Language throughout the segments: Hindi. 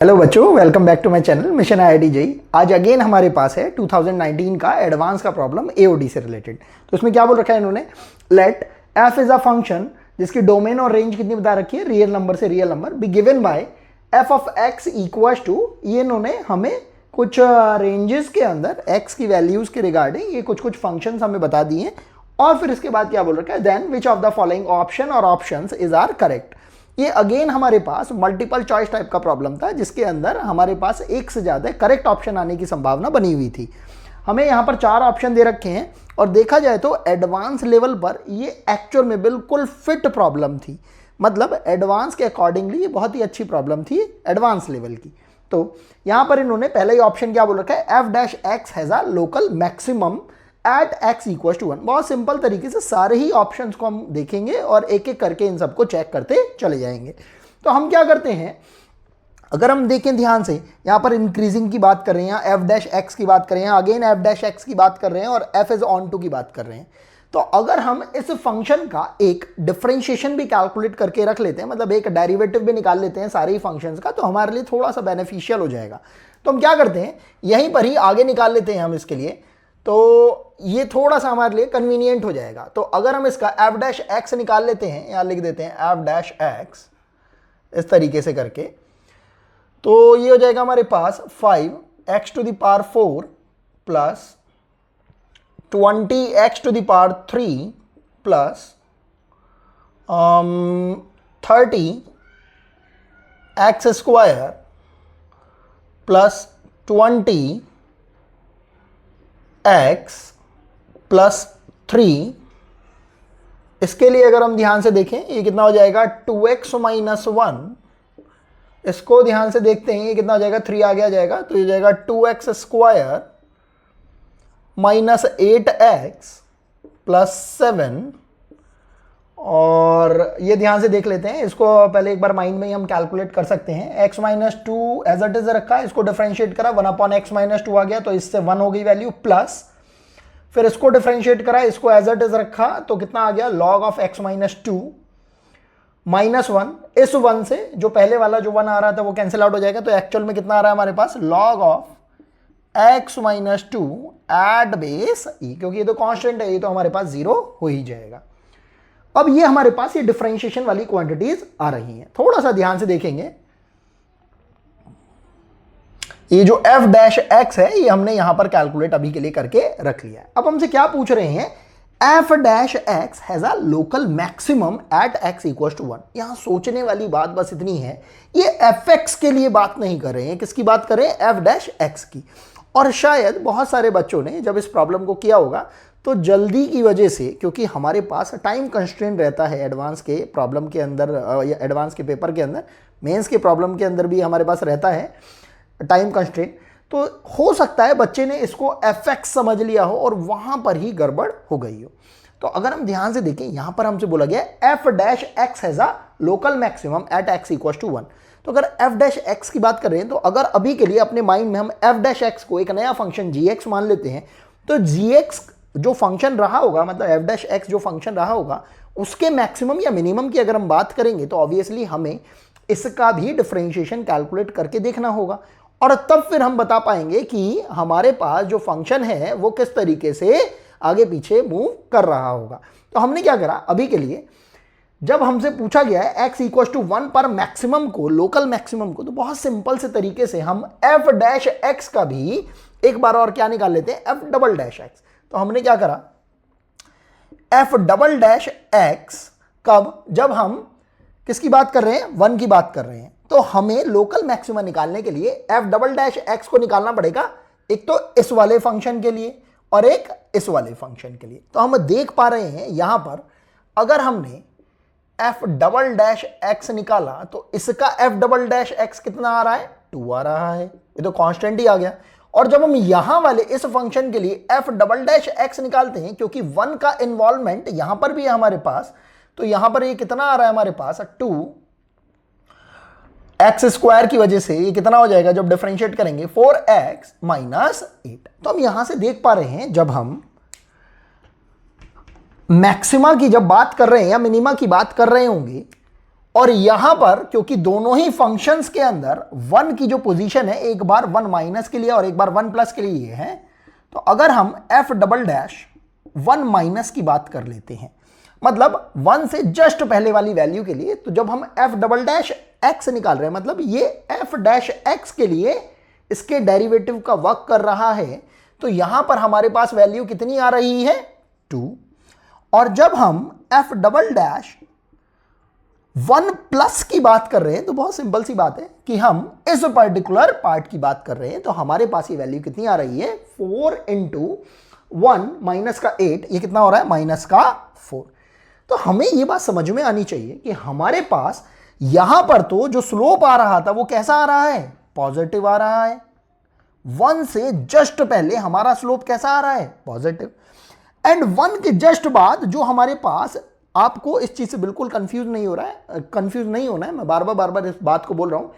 हेलो बच्चों, welcome back to my channel mission IIT JEE. आज अगेन हमारे पास है 2019 का एडवांस का प्रॉब्लम एओडी से रिलेटेड। तो इसमें क्या बोल रखा है इन्होंने, let f is a function जिसकी डोमेन और रेंज कितनी बता रखी है, रियल नंबर से real number, be given by f of x equals to, ये इन्होंने हमें कुछ रेंजेस के अंदर एक्स की वैल्यूज के रिगार्डिंग ये कुछ फंक्शंस हमें बता दिए हैं। और फिर इसके बाद क्या बोल रखा है, then which of the following option और ऑप्शंस इज आर करेक्ट। ये अगेन हमारे पास मल्टीपल चॉइस टाइप का प्रॉब्लम था जिसके अंदर हमारे पास एक से ज्यादा करेक्ट ऑप्शन आने की संभावना बनी हुई थी। हमें यहां पर 4 ऑप्शन दे रखे हैं और देखा जाए तो एडवांस लेवल पर ये एक्चुअल में बिल्कुल फिट प्रॉब्लम थी। मतलब एडवांस के अकॉर्डिंगली ये बहुत ही अच्छी प्रॉब्लम थी एडवांस लेवल की। तो यहां पर इन्होंने पहला ही ऑप्शन क्या बोल रखा है, f dash x has a local maximum at x equal to 1। बहुत सिंपल तरीके से सारे ही ऑप्शंस को हम देखेंगे और एक एक करके इन सबको चेक करते चले जाएंगे। तो हम क्या करते हैं, अगर हम देखें ध्यान से, यहां पर इंक्रीजिंग की बात कर रहे हैं, एफ डैश एक्स की बात कर रहे हैं, अगेन एफ डैश एक्स की बात कर रहे हैं और एफ इज ऑन टू की बात कर रहे हैं। तो अगर हम इस फंक्शन का एक डिफरेंशिएशन भी कैलकुलेट करके रख लेते हैं, मतलब एक डेरिवेटिव भी निकाल लेते हैं सारे ही फंक्शंस का, तो हमारे लिए थोड़ा सा बेनिफिशियल हो जाएगा। तो हम क्या करते हैं, यहीं पर ही आगे निकाल लेते हैं हम इसके लिए, तो ये थोड़ा सा हमारे लिए कन्वीनियंट हो जाएगा। तो अगर हम इसका एफ डैश एक्स निकाल लेते हैं, यहां लिख देते हैं एफ डैश एक्स इस तरीके से करके, तो ये हो जाएगा हमारे पास 5x to the power 4 plus 20x to the power 3 plus 30x square plus 20 x plus 3। इसके लिए अगर हम ध्यान से देखें ये कितना हो जाएगा, 2x माइनस 1। इसको ध्यान से देखते हैं ये कितना हो जाएगा, 3 आगे आ जाएगा, तो ये जाएगा 2x square minus 8x plus 7। और ये ध्यान से देख लेते हैं, इसको पहले एक बार माइंड में ही हम कैलकुलेट कर सकते हैं। x minus 2 as it is रखा है, इसको डिफरेंशिएट करा, 1 अपॉन x माइनस 2 आ गया, तो इससे 1 हो गई वैल्यू, प्लस फिर इसको डिफरेंशिएट करा, इसको एज इट इज रखा, तो कितना आ गया, log of x minus 2 minus 1। इस 1 से जो पहले वाला जो 1 आ रहा था वो कैंसिल आउट हो जाएगा, तो एक्चुअल में कितना आ रहा है हमारे पास, log of x minus 2 at base e, क्योंकि ये तो कांस्टेंट है, ये तो हमारे पास 0 हो ही जाएगा। अब ये हमारे पास ये डिफरेंशिएशन वाली क्वांटिटीज आ रही हैं, थोड़ा सा ध्यान से देखेंगे। ये जो f डैश x है ये हमने यहां पर कैलकुलेट अभी के लिए करके रख लिया है। अब हमसे क्या पूछ रहे हैं, f dash x has a local maximum at x equal to 1। यहां सोचने वाली बात बस इतनी है, ये fx के लिए बात नहीं कर रहे हैं, किसकी बात कर रहे हैं, f डैश x की। और शायद बहुत सारे बच्चों ने जब इस प्रॉब्लम को किया होगा तो जल्दी की वजह से, क्योंकि हमारे पास टाइम कंस्ट्रेंट रहता है एडवांस के प्रॉब्लम के अंदर या एडवांस के पेपर के अंदर, मेंस के प्रॉब्लम के अंदर भी हमारे पास रहता है टाइम कंस्ट्रेंट, तो हो सकता है बच्चे ने इसको fx समझ लिया हो और वहां पर ही गड़बड़ हो गई हो। तो अगर हम ध्यान से देखें, यहां पर हमसे बोला गया f dash x has a local maximum at x equal to 1। तो अगर f डैश x की बात कर रहे हैं, तो अगर अभी के लिए अपने माइंड में हम f डैश x को एक नया फंक्शन gx मान लेते हैं, तो gx जो फंक्शन रहा होगा, मतलब f डैश x जो फंक्शन रहा होगा, उसके मैक्सिमम या मिनिमम की अगर हम बात करेंगे तो ऑब्वियसली हमें इसका भी डिफरेंशिएशन कैलकुलेट करके देखना होगा, और तब फिर हम बता पाएंगे कि हमारे पास जो फंक्शन है वो किस तरीके से आगे पीछे मूव कर रहा होगा। तो हमने क्या करा, अभी के लिए जब हमसे पूछा गया है x इक्वल टू 1 पर मैक्सिमम को, लोकल मैक्सिमम को, तो बहुत सिंपल से तरीके से हम f डैश x का भी एक बार और क्या निकाल लेते हैं, f डबल डैश x। तो हमने क्या करा, f डबल डैश x कब, जब हम किसकी बात कर रहे हैं, 1 की बात कर रहे हैं, तो हमें लोकल मैक्सिमा निकालने के लिए f डबल डैश x को निकालना पड़ेगा, एक तो इस वाले फंक्शन के लिए और एक इस वाले फंक्शन के लिए। तो हम देख पा रहे हैं यहां पर अगर हमने f डबल डैश x निकाला तो इसका f डबल डैश x कितना आ रहा है, 2 आ रहा है, ये तो कांस्टेंट ही आ गया। और जब हम यहां वाले इस फंक्शन के लिए f डबल डैश x निकालते हैं, क्योंकि 1 का इन्वॉल्वमेंट यहां पर भी है हमारे पास, तो यहां पर ये कितना आ रहा है हमारे पास, 2x स्क्वायर की वजह से ये कितना हो जाएगा जब डिफरेंशिएट करेंगे, 4x माइनस 8। तो हम यहां से देख पा रहे हैं जब हम मैक्सिमा की जब बात कर रहे हैं या मिनिमा की बात कर रहे होंगे, और यहां पर क्योंकि दोनों ही फंक्शंस के अंदर 1 की जो पोजीशन है एक बार 1 माइनस के लिए और एक बार 1 प्लस के लिए है, तो अगर हम f डबल डैश 1 माइनस की बात कर लेते हैं, मतलब 1 से जस्ट पहले वाली वैल्यू के लिए, तो जब हम f डबल डैश x निकाल रहे हैं, मतलब ये f डैश x के लिए इसके डेरिवेटिव का वर्क कर रहा है, तो यहां पर हमारे पास वैल्यू कितनी आ रही है 2। और जब हम f डबल डैश 1 प्लस की बात कर रहे हैं, तो बहुत सिंपल सी बात है कि हम इस पर्टिकुलर पार्ट की बात कर रहे हैं, तो हमारे पास ये वैल्यू कितनी आ रही है 4 इंटू 1 माइनस का 8, ये कितना हो रहा है माइनस का 4। तो हमें ये बात समझ में आनी चाहिए कि हमारे पास यहां पर तो जो स्लोप आ रहा था वो कैसा आ रहा है, पॉजिटिव आ रहा है। 1 से जस्ट पहले हमारा स्लोप कैसा आ रहा है, पॉजिटिव। एंड 1 के जस्ट बाद जो हमारे पास, आपको इस चीज से बिल्कुल कंफ्यूज नहीं हो रहा है, कंफ्यूज नहीं होना है, मैं बार बार इस बात को बोल रहा हूं,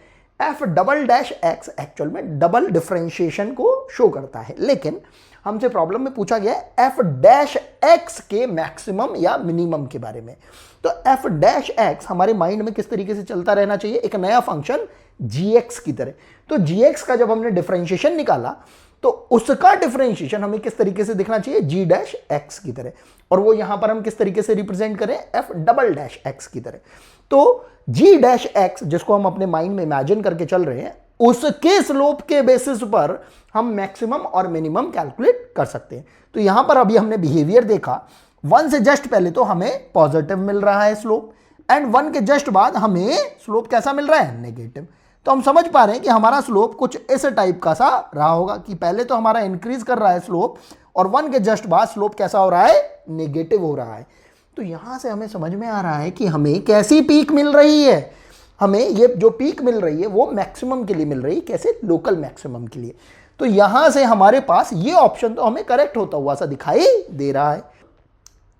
F double dash x actual में डबल डिफरेंशिएशन को शो करता है, लेकिन हमसे प्रॉब्लम में पूछा गया है एफ डैश एक्स के मैक्सिमम या मिनिमम के बारे में। तो एफ डैश एक्स हमारे माइंड में किस तरीके से चलता रहना चाहिए, एक नया फंक्शन gx की तरह। तो gx का जब हमने डिफरेंशिएशन निकाला तो उसका डिफरेंशिएशन हमें किस तरीके से दिखना चाहिए, g डैश एक्स की तरह, और वो यहां पर हम किस तरीके से रिप्रेजेंट करें, f डबल डैश एक्स की तरह। तो g डैश एक्स जिसको हम अपने माइंड में इमेजिन करके चल रहे हैं, उसके स्लोप के बेसिस पर हम मैक्सिमम और मिनिमम कैलकुलेट कर सकते हैं। तो यहां पर अभी हमने बिहेवियर देखा, 1 से जस्ट पहले तो हमें पॉजिटिव मिल रहा है स्लोप, एंड 1 के जस्ट बाद हमें स्लोप कैसा मिल रहा है, नेगेटिव। तो हम समझ पा रहे हैं कि हमारा स्लोप कुछ इस टाइप का सा रहा होगा कि पहले तो हमारा इंक्रीज कर रहा है स्लोप, और 1 के जस्ट बाद स्लोप कैसा हो रहा है, नेगेटिव हो रहा है। तो यहां से हमें समझ में आ रहा है कि हमें कैसी पीक मिल रही है, हमें ये जो पीक मिल रही है वो मैक्सिमम के लिए मिल रही है, कैसे, लोकल मैक्सिमम के लिए। तो यहां से हमारे पास ये ऑप्शन तो हमें करेक्ट होता हुआ सा दिखाई दे रहा है,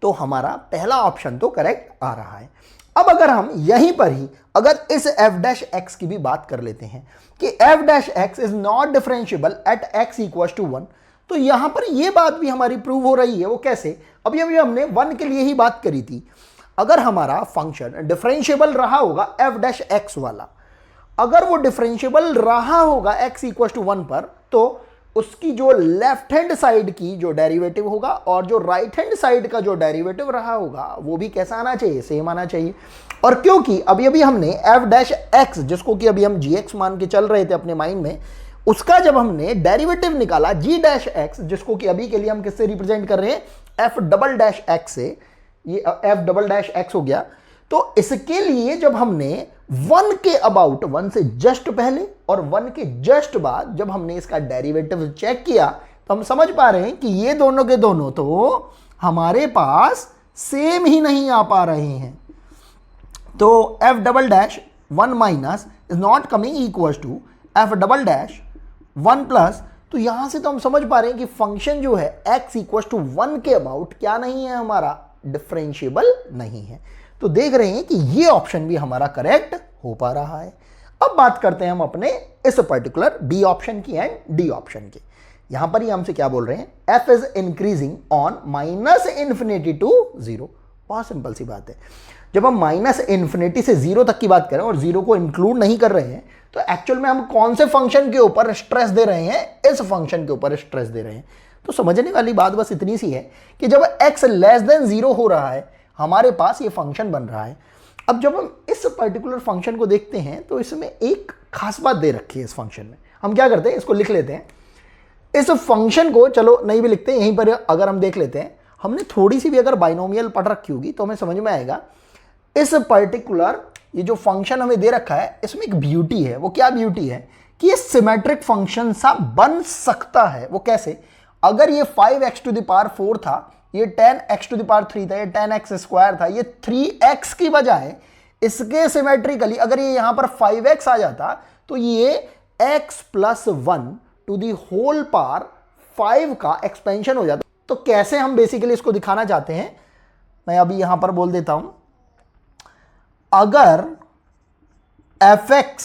तो हमारा पहला ऑप्शन तो करेक्ट आ रहा है। अब अगर हम यहीं पर ही अगर इस f डैश x की भी बात कर लेते हैं कि f dash x is not differentiable at x equal to 1, तो यहां पर यह बात भी हमारी प्रूव हो रही है। वो कैसे, अभी हमने 1 के लिए ही बात करी थी, अगर हमारा फंक्शन डिफरेंशिएबल रहा होगा f डैश x वाला, अगर वो डिफरेंशिएबल रहा होगा x इक्वल टू 1 पर, तो उसकी जो लेफ्ट हैंड साइड की जो डेरिवेटिव होगा और जो राइट हैंड साइड का जो डेरिवेटिव रहा होगा वो भी कैसा आना चाहिए, सेम आना चाहिए। और क्योंकि अभी हमने f डैश x जिसको कि अभी हम gx मान के चल रहे थे अपने माइंड में, उसका जब हमने डेरिवेटिव निकाला g डैश x जिसको कि अभी के लिए हम किससे रिप्रेजेंट कर रहे हैं, f डबल डैश x से, ये f डबल डैश x हो गया। तो इसके लिए जब हमने 1 के अबाउट, 1 से जस्ट पहले और 1 के जस्ट बाद जब हमने इसका डेरिवेटिव चेक किया, तो हम समझ पा रहे हैं कि ये दोनों के दोनों तो हमारे पास सेम ही नहीं आ पा रहे हैं। तो f double dash 1 minus is not coming equal to f double dash 1 plus. तो यहां से तो हम समझ पा रहे हैं कि फंक्शन जो है x इक्वल टू 1 के अबाउट क्या नहीं है, हमारा डिफरेंशिएबल नहीं है। तो देख रहे हैं कि ये ऑप्शन भी हमारा करेक्ट हो पा रहा है। अब बात करते हैं हम अपने इस पर्टिकुलर बी ऑप्शन की एंड डी ऑप्शन की। यहां पर ही हमसे क्या बोल रहे हैं, f is increasing on minus infinity to 0। बहुत सिंपल सी बात है, जब हम माइनस इन्फिनिटी से 0 तक की बात करें और 0 को इंक्लूड नहीं कर रहे हैं, तो एक्चुअल में हम कौन से फंक्शन के ऊपर स्ट्रेस दे रहे हैं, इस फंक्शन के ऊपर स्ट्रेस दे रहे हैं। तो समझने वाली बात बस इतनी सी है कि जब x लेस देन 0 हो रहा है, हमारे पास ये फंक्शन बन रहा है। अब जब हम इस पर्टिकुलर फंक्शन को देखते हैं तो इसमें एक खास बात दे रखी है। इस फंक्शन में हम क्या करते हैं, इसको लिख लेते हैं। इस फंक्शन को चलो नहीं भी लिखते, यहीं पर अगर हम देख लेते हैं, हमने थोड़ी सी भी अगर बाइनोमियल पढ़ रखी होगी तो हमें समझ में आएगा इस पर्टिकुलर ये जो फंक्शन हमें दे रखा है इसमें एक ब्यूटी है। वो क्या ब्यूटी है कि ये सिमेट्रिक फंक्शन सा बन सकता है। वो कैसे, अगर ये 5x टू द पावर 4 था, ये 10x टू द पावर 3 था, ये 10x स्क्वायर था, ये 3x की बजाय इसके सिमेट्रिकली अगर ये यहां पर 5x आ जाता तो ये x plus 1 to the whole power 5 का एक्सपेंशन हो जाता। तो कैसे हम बेसिकली इसको दिखाना चाहते हैं, मैं अभी यहां पर बोल देता हूं। अगर fx,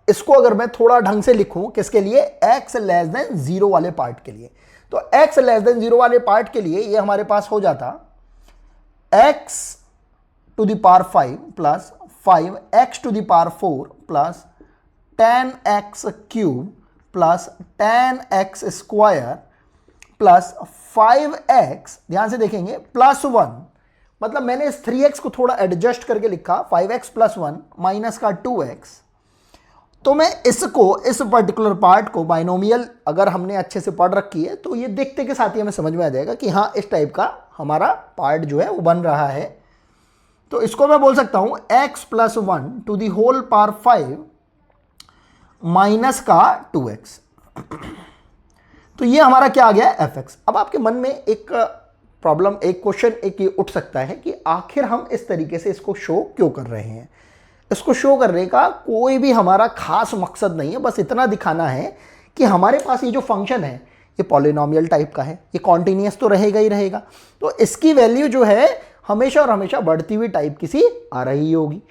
इसको अगर मैं थोड़ा ढंग से लिखूं किसके लिए, x लेस देन 0 वाले पार्ट के लिए, तो x लेस देन 0 वाले पार्ट के लिए ये हमारे पास हो जाता x to the power 5 plus 5x to the power 4 plus 10x cube plus 10x square plus 5x, ध्यान से देखेंगे, प्लस 1, मतलब मैंने इस 3x को थोड़ा एडजस्ट करके लिखा, 5x प्लस 1 माइनस का 2x। तो मैं इसको, इस पर्टिकुलर पार्ट को बाइनोमियल अगर हमने अच्छे से पढ़ रखी है तो ये देखते के साथ ही हमें समझ में आ जाएगा कि हाँ इस टाइप का हमारा पार्ट जो है वो बन रहा है। तो इसको मैं बोल सकता हूं x plus 1 to the whole power 5 minus का 2x। तो ये हमारा क्या आ गया, fx। अब आपके मन में एक प्रॉब्लम, एक क्वेश्चन एक ये उठ सकता है कि आखिर हम इस तरीके से इसको शो क्यों कर रहे हैं। इसको शो करने का कोई भी हमारा खास मकसद नहीं है, बस इतना दिखाना है कि हमारे पास ये जो फंक्शन है ये पॉलिनोमियल टाइप का है, ये कॉन्टिन्यूअस तो रहेगा ही रहेगा, तो इसकी वैल्यू जो है हमेशा और हमेशा बढ़ती हुई टाइप की सी आ रही होगी।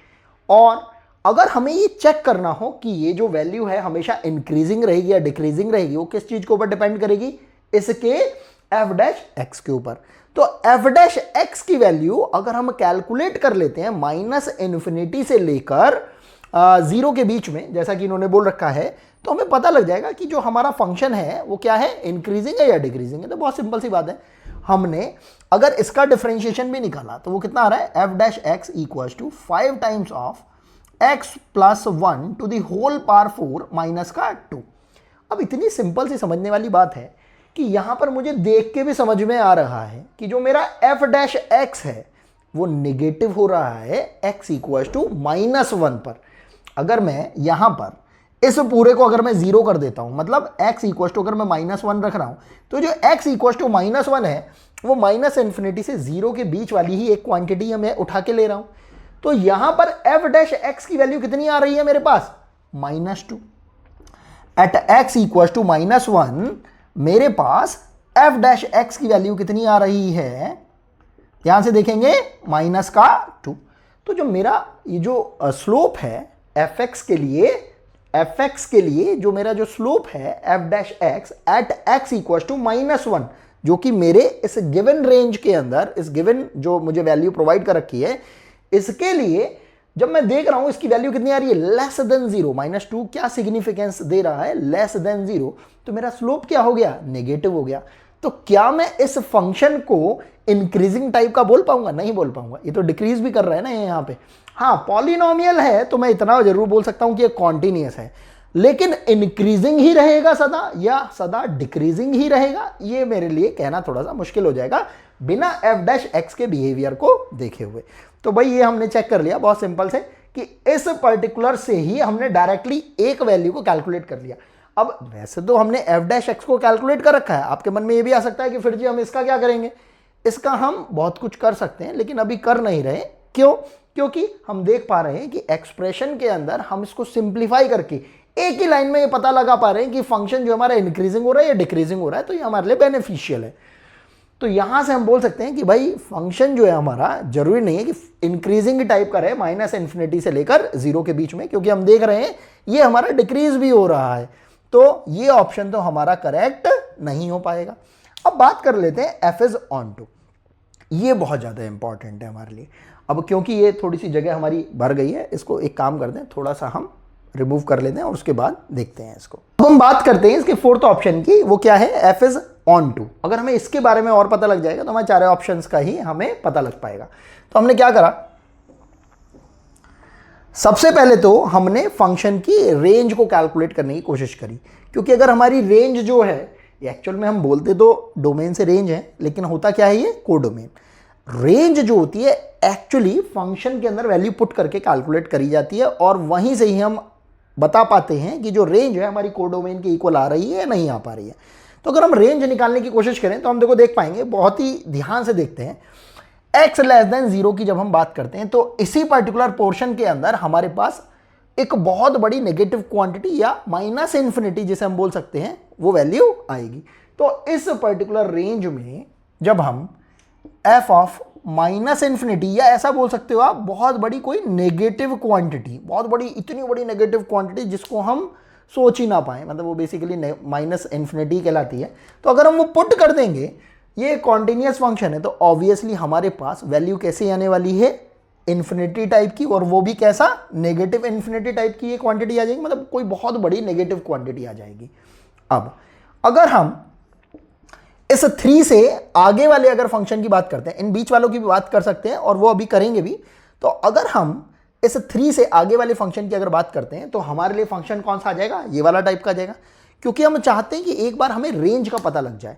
और अगर हमें ये चेक करना हो कि ये जो वैल्यू है हमेशा इंक्रीजिंग रहेगी या डिक्रीजिंग रहेगी, वो किस चीज के ऊपर डिपेंड करेगी, इसके एफ डैश एक्स के ऊपर। तो एफ डैश एक्स की वैल्यू अगर हम कैलकुलेट कर लेते हैं माइनस इन्फिनिटी से लेकर 0 के बीच में, जैसा कि इन्होंने बोल रखा है, तो हमें पता लग जाएगा कि जो हमारा फंक्शन है वो क्या है, इंक्रीजिंग है या डिक्रीजिंग है। तो बहुत सिंपल सी बात है, हमने अगर इसका डिफरेंशिएशन भी निकाला तो वो कितना आ रहा है, f dash x equal to 5 times of x plus 1 to the whole power 4 minus का 2। अब इतनी सिंपल सी समझने वाली बात है कि यहां पर मुझे देख के भी समझ में आ रहा है कि जो मेरा f डैश x है वो निगेटिव हो रहा है x इक्वल टू -1 पर। अगर मैं यहां पर इस पूरे को अगर मैं 0 कर देता हूं, मतलब x इक्वल टू अगर मैं -1 रख रहा हूं, तो जो x इक्वल टू -1 है वो माइनस इन्फिनिटी से 0 के बीच वाली ही एक क्वांटिटी मैं उठा के ले रहा हूं। तो यहां पर f डैश x की वैल्यू कितनी आ रही है मेरे पास, -2। एट x इक्वल टू -1 मेरे पास f डैश x की वैल्यू कितनी आ रही है, ध्यान से देखेंगे, -2। तो जो मेरा ये जो स्लोप है fx के लिए जो मेरा जो स्लोप है f dash x at x equal to -1, जो कि मेरे इस गिवन रेंज के अंदर, इस गिवन जो मुझे वैल्यू प्रोवाइड कर रखी है, इसके लिए जब मैं देख रहा हूं इसकी वैल्यू कितनी आ रही है, लेस देन 0। -2 क्या सिग्निफिकेंस दे रहा है, लेस देन 0। तो मेरा स्लोप क्या हो गया, नेगेटिव हो गया। तो क्या मैं इस फंक्शन को इंक्रीजिंग टाइप का बोल पाऊंगा, नहीं बोल पाऊंगा, ये तो डिक्रीज भी कर रहा है ना यहाँ पे। हाँ पॉलिनोमियल है तो मैं इतना जरूर बोल सकता हूं कि ये कॉन्टिन्यूअस है, लेकिन इंक्रीजिंग ही रहेगा सदा या सदा डिक्रीजिंग ही रहेगा, ये मेरे लिए कहना थोड़ा सा मुश्किल हो जाएगा बिना एफ डैश एक्स के बिहेवियर को देखे हुए। तो भाई ये हमने चेक कर लिया बहुत सिंपल से कि इस पर्टिकुलर से ही हमने डायरेक्टली एक वैल्यू को कैलकुलेट कर लिया। अब वैसे तो हमने एफ डैश एक्स को कैलकुलेट कर रखा है, आपके मन में ये भी आ सकता है कि फिर जी हम इसका क्या करेंगे। इसका हम बहुत कुछ कर सकते हैं लेकिन अभी कर नहीं रहे। क्यों? क्योंकि हम देख पा रहे हैं कि एक्सप्रेशन के अंदर हम इसको सिंप्लीफाई करके एक ही लाइन में ये पता लगा पा रहे हैं कि फंक्शन जो हमारा इंक्रीजिंग हो रहा है या डिक्रीजिंग हो रहा है, तो ये हमारे लिए बेनिफिशियल है। तो यहां से हम बोल सकते हैं कि भाई फंक्शन जो है हमारा जरूरी नहीं है कि इंक्रीजिंग टाइप का रहे माइनस इन्फिनिटी से लेकर 0 के बीच में, क्योंकि हम देख रहे हैं ये हमारा डिक्रीज भी हो रहा है। तो ये ऑप्शन तो हमारा करेक्ट नहीं हो पाएगा। अब बात कर लेते हैं एफ इज ऑन टू। ये बहुत ज़्यादा इंपॉर्टेंट है हमारे लिए। अब क्योंकि ये थोड़ी सी जगह हमारी भर गई है, इसको एक काम करते हैं, थोड़ा सा हम रिमूव कर लेते हैं और उसके बाद देखते हैं इसको। अब हम बात करते हैं इसके फोर्थ ऑप्शन की, वो क्या है, एफ इज ऑन टू। अगर हमें इसके बारे में और पता लग जाएगा तो हमारे चारे ऑप्शंस का ही हमें पता लग पाएगा। तो हमने क्या करा, सबसे पहले तो हमने फंक्शन की रेंज को कैलकुलेट करने की कोशिश करी, क्योंकि अगर हमारी रेंज जो है, एक्चुअल में हम बोलते तो डोमेन से रेंज है, लेकिन होता क्या है ये कोडोमेन। रेंज जो होती है एक्चुअली फंक्शन के अंदर वैल्यू पुट करके कैलकुलेट करी जाती है और वहीं से ही हम बता पाते हैं कि जो रेंज है हमारी कोडोमेन के इक्वल आ रही है या नहीं आ पा रही है। तो अगर हम रेंज निकालने की कोशिश करें तो हम देखो देख पाएंगे, बहुत ही ध्यान से देखते हैं, x लेस देन 0 की जब हम बात करते हैं तो इसी पर्टिकुलर पोर्शन के अंदर हमारे पास एक बहुत बड़ी नेगेटिव क्वांटिटी या माइनस इन्फिनिटी जिसे हम बोल सकते हैं वो वैल्यू आएगी। तो इस पर्टिकुलर रेंज में जब हम f ऑफ माइनस इन्फिनिटी, या ऐसा बोल सकते हो आप बहुत बड़ी कोई नेगेटिव क्वांटिटी, बहुत बड़ी, इतनी बड़ी नेगेटिव क्वांटिटी जिसको हम सोच ही ना पाए, मतलब वो बेसिकली माइनस इन्फिनिटी कहलाती है। तो अगर हम वो पुट कर देंगे, ये कॉन्टिन्यूअस फंक्शन है, तो ऑब्वियसली हमारे पास वैल्यू कैसे आने वाली है, इन्फिनिटी टाइप की, और वो भी कैसा, नेगेटिव इन्फिनिटी टाइप की ये क्वांटिटी आ जाएगी, मतलब कोई बहुत बड़ी नेगेटिव क्वांटिटी आ जाएगी। अब अगर हम इस 3 से आगे वाले अगर फंक्शन की बात करते हैं, इन बीच वालों की भी बात कर सकते हैं और वो अभी करेंगे भी, तो अगर हम इस 3 से आगे वाले फंक्शन की अगर बात करते हैं तो हमारे लिए फंक्शन कौन सा आ जाएगा, ये वाला टाइप का आ जाएगा, क्योंकि हम चाहते हैं कि एक बार हमें रेंज का पता लग जाए।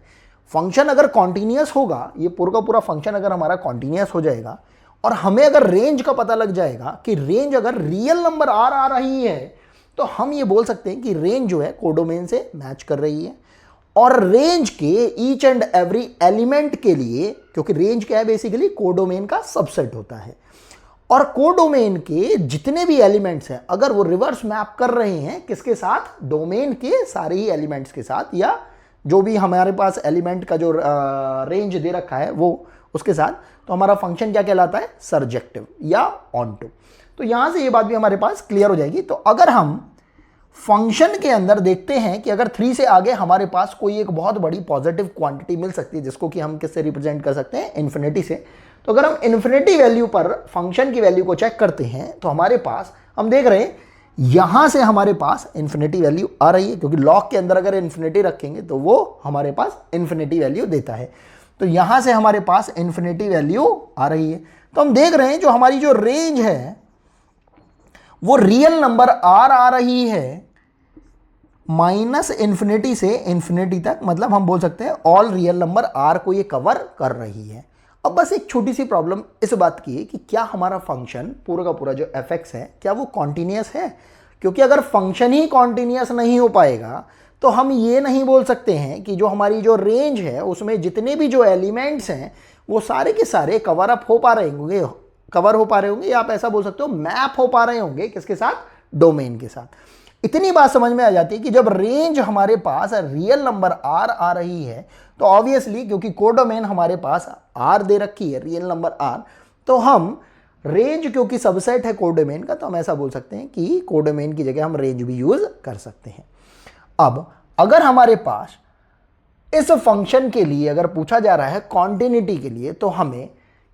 फंक्शन अगर कॉन्टिन्यूअस होगा, ये पूरा का पूरा फंक्शन अगर हमारा कॉन्टिन्यूअस हो जाएगा और हमें अगर रेंज का पता लग जाएगा कि रेंज अगर रियल नंबर आर आ रही है, तो हम ये बोल सकते हैं कि रेंज जो है कोडोमेन से मैच कर रही है। और रेंज के ईच एंड एवरी एलिमेंट के लिए, क्योंकि रेंज क्या है, बेसिकली कोडोमेन का सबसेट होता है, और कोडोमेन के जितने भी एलिमेंट्स हैं अगर वो रिवर्स मैप कर रहे हैं किसके साथ, डोमेन के सारे ही एलिमेंट्स के साथ, या जो भी हमारे पास एलिमेंट का जो रेंज दे रखा है वो उसके साथ, तो हमारा फंक्शन क्या कहलाता है, सरजेक्टिव या ऑनटू। तो यहां से ये बात भी हमारे पास क्लियर हो जाएगी। तो अगर हम फंक्शन के अंदर देखते हैं कि अगर 3 से आगे हमारे पास कोई एक बहुत बड़ी पॉजिटिव क्वांटिटी मिल सकती है, जिसको कि हम किससे रिप्रेजेंट कर सकते हैं, इन्फिनिटी से, तो अगर हम इन्फिनिटी वैल्यू पर फंक्शन की वैल्यू को चेक करते हैं तो हमारे पास, हम देख रहे हैं यहां से हमारे पास इन्फिनिटी वैल्यू आ रही है, क्योंकि लॉग के अंदर अगर इन्फिनिटी रखेंगे तो वो हमारे पास इन्फिनिटी वैल्यू देता है। तो यहां से हमारे पास इन्फिनिटी वैल्यू आ रही है। तो हम देख रहे हैं जो हमारी जो रेंज है वो रियल नंबर आर आ रही है माइनस इन्फिनिटी से इन्फिनिटी तक, मतलब हम बोल सकते हैं ऑल रियल नंबर आर को ये कवर कर रही है। अब बस एक छोटी सी प्रॉब्लम इस बात की है कि क्या हमारा फंक्शन पूरा का पूरा जो fx है क्या वो कॉन्टिन्यूअस है, क्योंकि अगर फंक्शन ही कॉन्टिन्यूअस नहीं हो पाएगा तो हम ये नहीं बोल सकते हैं कि जो हमारी जो रेंज है उसमें जितने भी जो एलिमेंट्स हैं वो सारे के सारे कवर हो पा रहे होंगे, या आप ऐसा बोल सकते हो मैप हो पा रहे होंगे किसके साथ, डोमेन के साथ। इतनी बात समझ में आ जाती है कि जब रेंज हमारे पास रियल नंबर आर आ रही है तो ऑब्वियसली, क्योंकि कोडोमेन हमारे पास आर दे रखी है, रियल नंबर आर, तो हम रेंज क्योंकि सबसेट है कोडोमेन का, तो हम ऐसा बोल सकते हैं कि कोडोमेन की जगह हम रेंज भी यूज कर सकते हैं। अब अगर हमारे पास इस फंक्शन के लिए अगर पूछा जा रहा है कॉन्टिन्यूटी के लिए, तो हमें,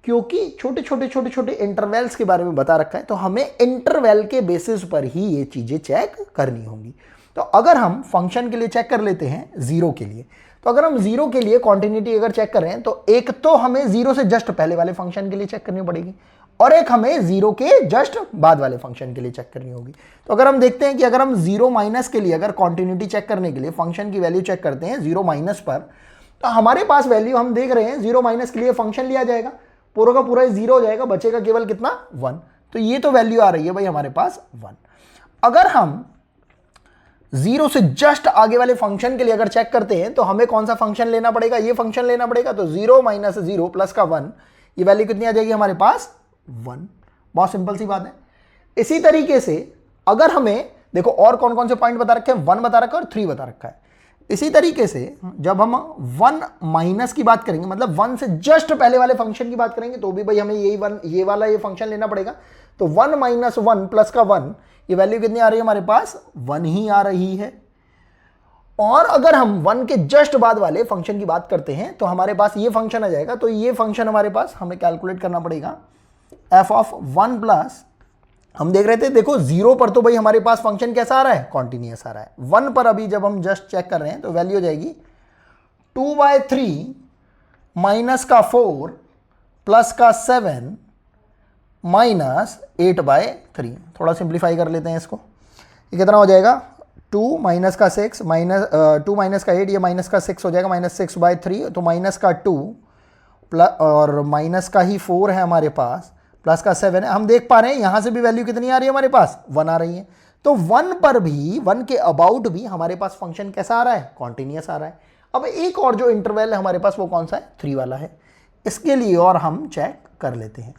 क्योंकि छोटे छोटे इंटरवल्स के बारे में बता रखा है, तो हमें इंटरवल के बेसिस पर ही ये चीजें चेक करनी होंगी। तो अगर हम फंक्शन के लिए चेक कर लेते हैं 0 के लिए, तो अगर हम 0 के लिए कॉन्टिन्यूटी अगर चेक कर रहे हैं तो एक तो हमें 0 से जस्ट पहले वाले फंक्शन के लिए चेक करनी पड़ेगी, और एक हमें 0 के जस्ट बाद वाले फंक्शन के लिए चेक करनी होगी। तो अगर हम देखते हैं कि अगर हम 0 माइनस के लिए अगर कॉन्टिन्यूटी चेक करने के लिए फंक्शन की वैल्यू चेक करते हैं 0 माइनस पर, तो हमारे पास वैल्यू हम देख रहे हैं 0 माइनस के लिए फंक्शन लिया जाएगा, पूरा का पूरा 0 हो जाएगा, बचेगा केवल कितना, 1। तो ये तो वैल्यू आ रही है भाई हमारे पास 1। अगर हम 0 से जस्ट आगे वाले फंक्शन के लिए अगर चेक करते हैं तो हमें कौन सा फंक्शन लेना पड़ेगा, ये फंक्शन लेना पड़ेगा। तो 0 माइनस 0 प्लस का 1, ये वैल्यू कितनी आ जाएगी हमारे पास, 1। बहुत सिंपल सी बात है। इसी तरीके से अगर हमें देखो और कौन कौन से पॉइंट बता रखे हैं, 1 बता रखा है और 3 बता रखा है। इसी तरीके से जब हम 1 माइनस की बात करेंगे, मतलब 1 से जस्ट पहले वाले फंक्शन की बात करेंगे, तो भी भाई हमें यही 1 ये वाला ये फंक्शन लेना पड़ेगा। तो 1 माइनस 1 प्लस का 1, ये वैल्यू कितनी आ रही है हमारे पास, 1 ही आ रही है। और अगर हम 1 के जस्ट बाद वाले फंक्शन की बात करते हैं तो हमारे पास ये फंक्शन आ जाएगा। तो ये फंक्शन हमारे पास हमें कैलकुलेट करना पड़ेगा f ऑफ 1 प्लस, हम देख रहे थे देखो 0 पर तो भाई हमारे पास फंक्शन कैसा आ रहा है, कॉन्टिन्यूअस आ रहा है। 1 पर अभी जब हम जस्ट चेक कर रहे हैं तो वैल्यू हो जाएगी 2/3 माइनस का 4 प्लस का 7 माइनस 8/3। थोड़ा सिंप्लीफाई कर लेते हैं इसको, ये कितना हो जाएगा, 2 माइनस का 6 माइनस 2 माइनस का 8, ये माइनस का 6 हो जाएगा, माइनस 6/3, तो माइनस का 2 प्लस और माइनस का ही 4 है हमारे पास, प्लस का 7 है। हम देख पा रहे हैं यहां से भी वैल्यू कितनी आ रही है हमारे पास, 1 आ रही है। तो 1 पर भी, 1 के अबाउट भी हमारे पास फंक्शन कैसा आ रहा है, कॉन्टिन्यूअस आ रहा है। अब एक और जो इंटरवल है हमारे पास वो कौन सा है, 3 वाला है। इसके लिए और हम चेक कर लेते हैं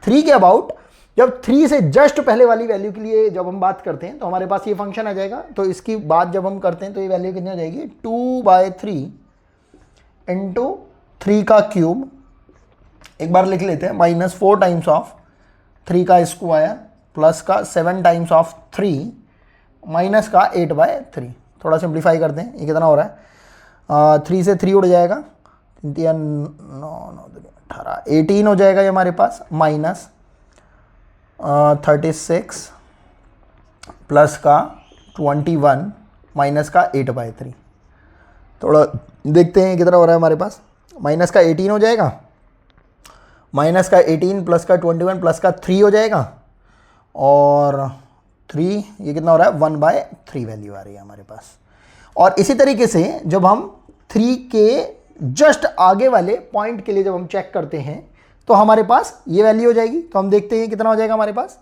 3 के अबाउट। जब 3 से जस्ट पहले वाली वैल्यू के लिए जब हम बात करते हैं तो हमारे पास ये फंक्शन आ जाएगा। तो इसकी बात जब हम करते हैं तो ये वैल्यू कितनी हो जाएगी, 2/3 इंटू 3 का क्यूब, एक बार लिख लेते हैं, माइनस 4 टाइम्स ऑफ 3 का स्क्वायर प्लस का 7 टाइम्स ऑफ 3 माइनस का 8/3। थोड़ा सिंप्लीफाई करते हैं, ये कितना हो रहा है, 3 से 3 उड़ जाएगा, 3 3 9 9 18 18 हो जाएगा ये हमारे पास, माइनस 36 प्लस का 21 माइनस का 8/3। थोड़ा देखते हैं कितना हो रहा है हमारे पास। माइनस का 18 हो जाएगा, माइनस का 18 प्लस का 21 प्लस का 3 हो जाएगा, और 3 ये कितना हो रहा है 1/3 वैल्यू आ रही है हमारे पास। और इसी तरीके से जब हम 3 के जस्ट आगे वाले पॉइंट के लिए जब हम चेक करते हैं तो हमारे पास ये वैल्यू हो जाएगी। तो हम देखते हैं कितना हो जाएगा हमारे पास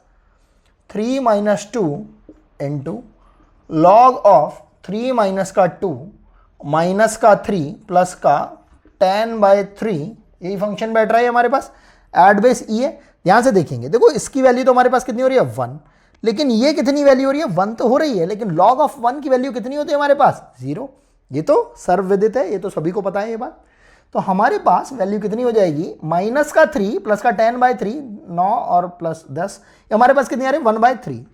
3 minus 2 into log of 3 minus का 2 माइनस का 3 प्लस का 10/3। यही फंक्शन बैठ रहा है हमारे पास। एड बेस ई है। ध्यान से देखेंगे, देखो इसकी वैल्यू तो हमारे पास कितनी हो रही है 1, लेकिन ये कितनी वैल्यू हो रही है 1 तो हो रही है, लेकिन log ऑफ 1 की वैल्यू कितनी होती है हमारे पास 0। ये तो सर्वविदित है, ये तो सभी को पता है ये बात। तो हमारे पास वैल्यू कितनी हो जाएगी माइनस का 3 प्लस का 10/3, 9 और प्लस 10, हमारे पास कितनी आ रही है 1/3।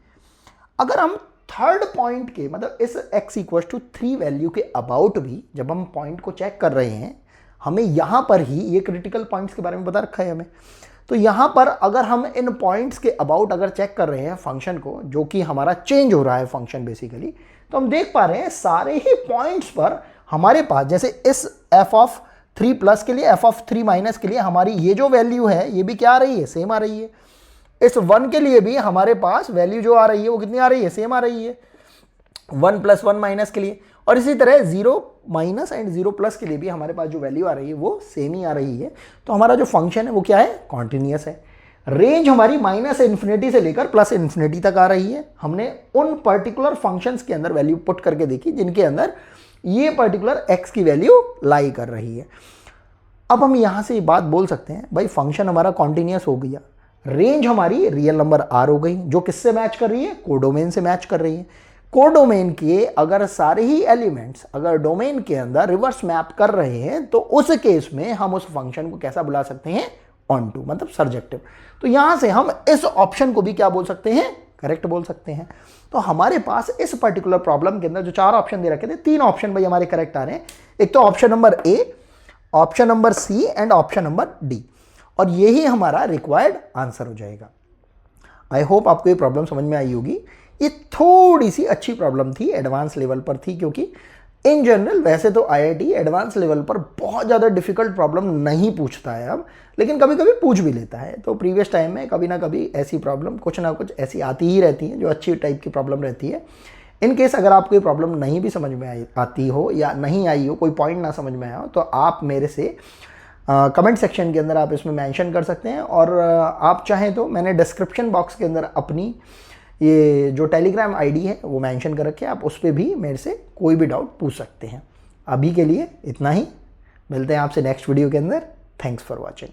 अगर हम थर्ड पॉइंट के मतलब इस x इक्वल टू 3 वैल्यू के अबाउट भी जब हम पॉइंट को चेक कर रहे हैं, हमें यहां पर ही ये क्रिटिकल पॉइंट्स के बारे में बता रखा है हमें। तो यहां पर अगर हम इन पॉइंट्स के अबाउट अगर चेक कर रहे हैं फंक्शन को, जो कि हमारा चेंज हो रहा है फंक्शन बेसिकली, तो हम देख पा रहे हैं सारे ही पॉइंट्स पर हमारे पास, जैसे इस f(3 प्लस के लिए f(3 माइनस के लिए हमारी ये जो वैल्यू है ये भी क्या आ रही है सेम आ रही है। इस 1 के लिए भी हमारे पास वैल्यू जो आ रही है वो कितनी आ रही है सेम आ रही है 1 + 1 माइनस के लिए। और इसी तरह 0 माइनस एंड 0 प्लस के लिए भी हमारे पास जो वैल्यू आ रही है वो सेम ही आ रही है। तो हमारा जो फंक्शन है वो क्या है कॉन्टिन्यूअस है। रेंज हमारी -∞ से लेकर +∞ तक आ रही है। हमने उन पर्टिकुलर फंक्शंस के अंदर वैल्यू पुट करके देखी जिनके अंदर ये पर्टिकुलर x की वैल्यू लाई कर रही है। अब हम यहां से ये बात बोल सकते हैं भाई फंक्शन हमारा कॉन्टिन्यूअस हो गया, रेंज हमारी रियल नंबर r हो गई, जो किससे मैच कर रही है कोडोमेन से मैच कर रही है। कोडोमेन के अगर सारे ही एलिमेंट्स अगर डोमेन के अंदर रिवर्स मैप कर रहे हैं तो उस केस में हम उस फंक्शन को कैसा बुला सकते हैं ऑन टू, मतलब सर्जेक्टिव। तो यहां से हम इस ऑप्शन को भी क्या बोल सकते हैं करेक्ट बोल सकते हैं। तो हमारे पास इस पर्टिकुलर प्रॉब्लम के अंदर जो 4 ऑप्शन दे रखे थे, 3 ऑप्शन भाई हमारे करेक्ट आ रहे हैं। एक तो option number A, option number C and option number D, और यही हमारा रिक्वायर्ड आंसर हो जाएगा। आई होप आपको ये प्रॉब्लम समझ में आई होगी। ये थोड़ी सी अच्छी प्रॉब्लम थी, एडवांस लेवल पर थी, क्योंकि इन जनरल वैसे तो आईआईटी एडवांस लेवल पर बहुत ज़्यादा डिफिकल्ट प्रॉब्लम नहीं पूछता है अब, लेकिन कभी कभी पूछ भी लेता है। तो प्रीवियस टाइम में कभी ना कभी ऐसी प्रॉब्लम कुछ ना कुछ ऐसी आती ही रहती है जो अच्छी टाइप की प्रॉब्लम रहती है। इन केस अगर आपको ये प्रॉब्लम नहीं भी समझ में आती हो या नहीं आई हो, कोई पॉइंट ना समझ में आया हो, तो आप मेरे से कमेंट सेक्शन के अंदर आप इसमें मेंशन कर सकते हैं। और आप चाहें तो मैंने डिस्क्रिप्शन बॉक्स के अंदर अपनी ये जो टेलीग्राम आईडी है वो मेंशन कर रखे, आप उस पर भी मेरे से कोई भी डाउट पूछ सकते हैं। अभी के लिए इतना ही, मिलते हैं आपसे नेक्स्ट वीडियो के अंदर। Thanks for watching.